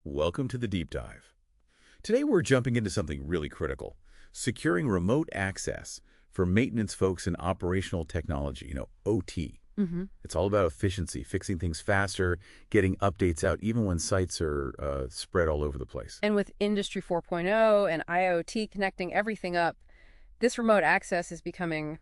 Welcome to the Deep Dive. Today we're jumping into something really critical, securing remote access for maintenance folks in operational technology, OT. It's all about efficiency, fixing things faster, getting updates out even when sites are spread all over the place. And with Industry 4.0 and IIoT connecting everything up, this remote access is becoming,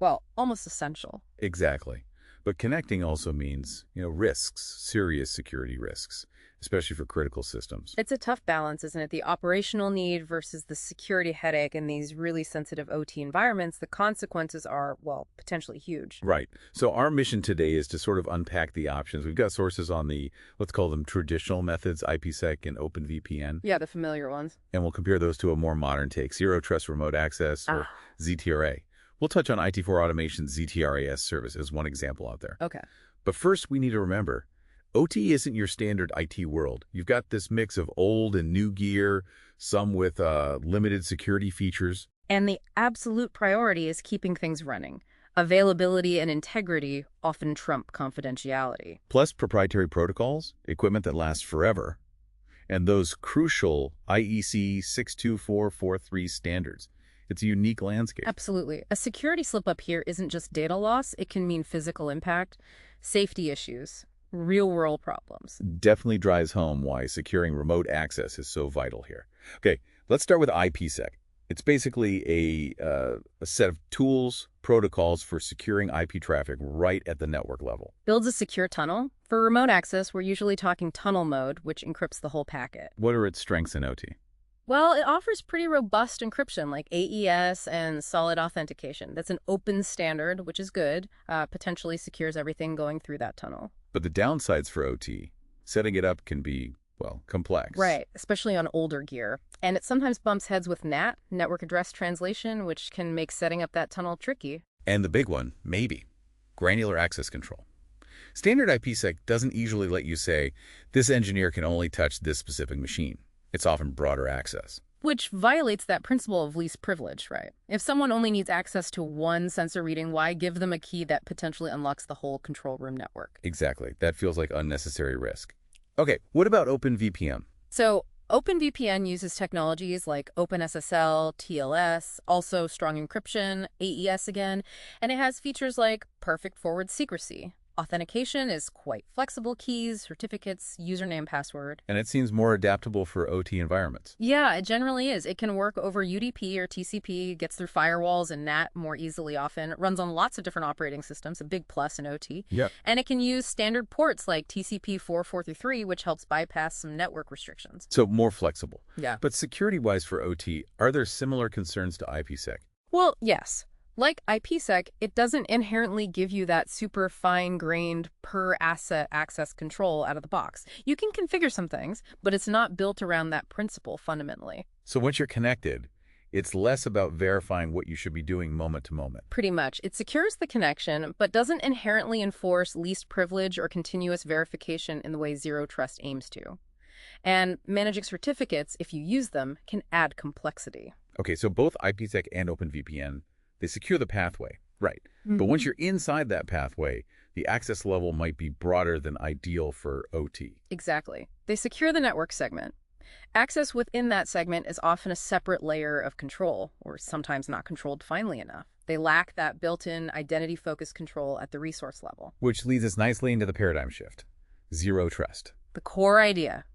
well, almost essential. Exactly. But connecting also means, risks, serious security risks, especially for critical systems. It's a tough balance, isn't it? The operational need versus the security headache in these really sensitive OT environments. The consequences are, well, potentially huge. Right. So our mission today is to sort of unpack the options. We've got sources on the, let's call them traditional methods, IPSec and OpenVPN. Yeah, the familiar ones. And we'll compare those to a more modern take, Zero Trust Remote Access, or ZTRA. We'll touch on IT4 Automation's ZTRAS service as one example out there. Okay. But first, we need to remember, OT isn't your standard IT world. You've got this mix of old and new gear, some with limited security features. And the absolute priority is keeping things running. Availability and integrity often trump confidentiality. Plus proprietary protocols, equipment that lasts forever, and those crucial IEC 62443 standards. It's a unique landscape. Absolutely. A security slip-up here isn't just data loss. It can mean physical impact, safety issues, real-world problems. Definitely drives home why securing remote access is so vital here. Okay, let's start with IPSec. It's basically a set of tools, protocols for securing IP traffic right at the network level. Builds a secure tunnel. For remote access, we're usually talking tunnel mode, which encrypts the whole packet. What are its strengths in OT? Well, it offers pretty robust encryption like AES and solid authentication. That's an open standard, which is good. Potentially secures everything going through that tunnel. But the downsides for OT, setting it up can be, well, complex. Right, especially on older gear. And it sometimes bumps heads with NAT, network address translation, which can make setting up that tunnel tricky. And the big one, maybe, granular access control. Standard IPsec doesn't usually let you say, this engineer can only touch this specific machine. It's often broader access. Which violates that principle of least privilege, right? If someone only needs access to one sensor reading, why give them a key that potentially unlocks the whole control room network? Exactly. That feels like unnecessary risk. Okay, what about OpenVPN? So OpenVPN uses technologies like OpenSSL, TLS, also strong encryption, AES again, and it has features like perfect forward secrecy. Authentication is quite flexible: keys, certificates, username, password. And it seems more adaptable for OT environments. Yeah, it generally is. It can work over UDP or TCP, gets through firewalls and NAT more easily often. It runs on lots of different operating systems, a big plus in OT. Yep. And it can use standard ports like TCP 4433, which helps bypass some network restrictions. So more flexible. Yeah. But security-wise for OT, are there similar concerns to IPsec? Well, yes. Like IPsec, it doesn't inherently give you that super fine-grained per-asset access control out of the box. You can configure some things, but it's not built around that principle fundamentally. So once you're connected, it's less about verifying what you should be doing moment to moment. Pretty much. It secures the connection, but doesn't inherently enforce least privilege or continuous verification in the way Zero Trust aims to. And managing certificates, if you use them, can add complexity. Okay, so both IPsec and OpenVPN, they secure the pathway, right? But once you're inside that pathway, the access level might be broader than ideal for OT. Exactly. They secure the network segment. Access within that segment is often a separate layer of control, or sometimes not controlled finely enough. They lack that built-in identity-focused control at the resource level. Which leads us nicely into the paradigm shift. Zero trust. The core idea.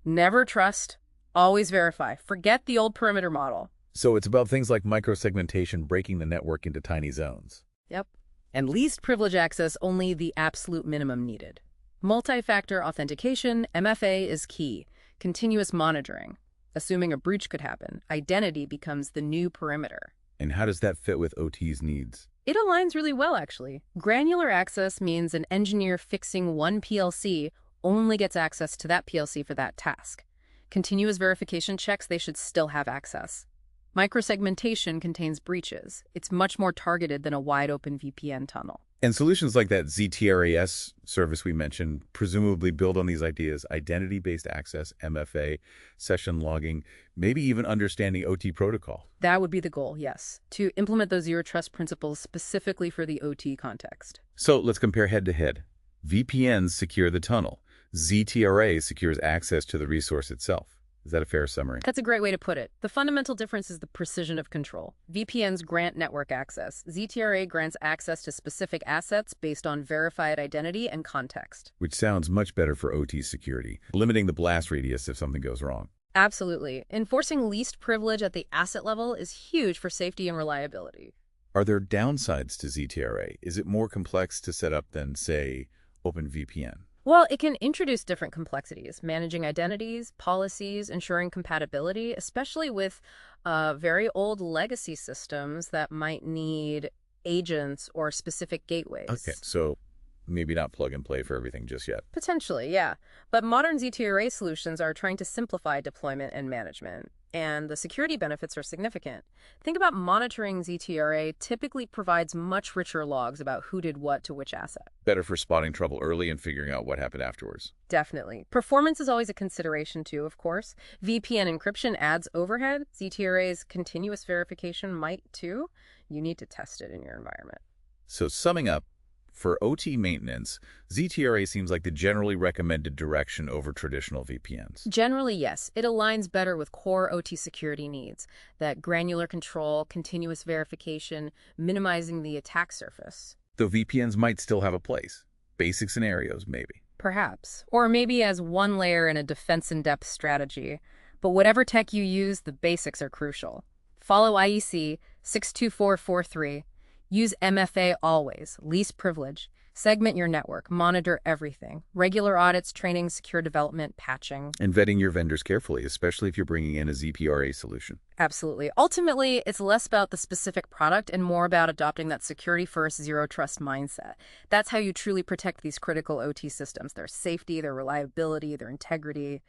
Never trust, always verify. Forget the old perimeter model. So it's about things like micro-segmentation, breaking the network into tiny zones. Yep. And least privilege access, only the absolute minimum needed. Multi-factor authentication, MFA, is key. Continuous monitoring. Assuming a breach could happen, identity becomes the new perimeter. And how does that fit with OT's needs? It aligns really well, actually. Granular access means an engineer fixing one PLC only gets access to that PLC for that task. Continuous verification checks they should still have access. Micro-segmentation contains breaches. It's much more targeted than a wide-open VPN tunnel. And solutions like that ZTRAS service we mentioned presumably build on these ideas: identity-based access, MFA, session logging, maybe even understanding OT protocol. That would be the goal, yes, to implement those zero trust principles specifically for the OT context. So let's compare head to head. VPNs secure the tunnel. ZTRA secures access to the resource itself. Is that a fair summary? That's a great way to put it. The fundamental difference is the precision of control. VPNs grant network access. ZTRA grants access to specific assets based on verified identity and context. Which sounds much better for OT security, limiting the blast radius if something goes wrong. Absolutely. Enforcing least privilege at the asset level is huge for safety and reliability. Are there downsides to ZTRA? Is it more complex to set up than, say, OpenVPN? Well, it can introduce different complexities, managing identities, policies, ensuring compatibility, especially with very old legacy systems that might need agents or specific gateways. Okay, so maybe not plug and play for everything just yet. Potentially, yeah. But modern ZTRA solutions are trying to simplify deployment and management, and the security benefits are significant. Think about monitoring. ZTRA typically provides much richer logs about who did what to which asset. Better for spotting trouble early and figuring out what happened afterwards. Definitely. Performance is always a consideration too, of course. VPN encryption adds overhead. ZTRA's continuous verification might too. You need to test it in your environment. So summing up, for OT maintenance, ZTRA seems like the generally recommended direction over traditional VPNs. Generally, yes. It aligns better with core OT security needs. That granular control, continuous verification, minimizing the attack surface. Though VPNs might still have a place. Basic scenarios, maybe. Perhaps. Or maybe as one layer in a defense-in-depth strategy. But whatever tech you use, the basics are crucial. Follow IEC 62443. Use MFA always, least privilege. Segment your network, monitor everything. Regular audits, training, secure development, patching. And vetting your vendors carefully, especially if you're bringing in a ZPRA solution. Absolutely. Ultimately, it's less about the specific product and more about adopting that security-first, zero-trust mindset. That's how you truly protect these critical OT systems, their safety, their reliability, their integrity.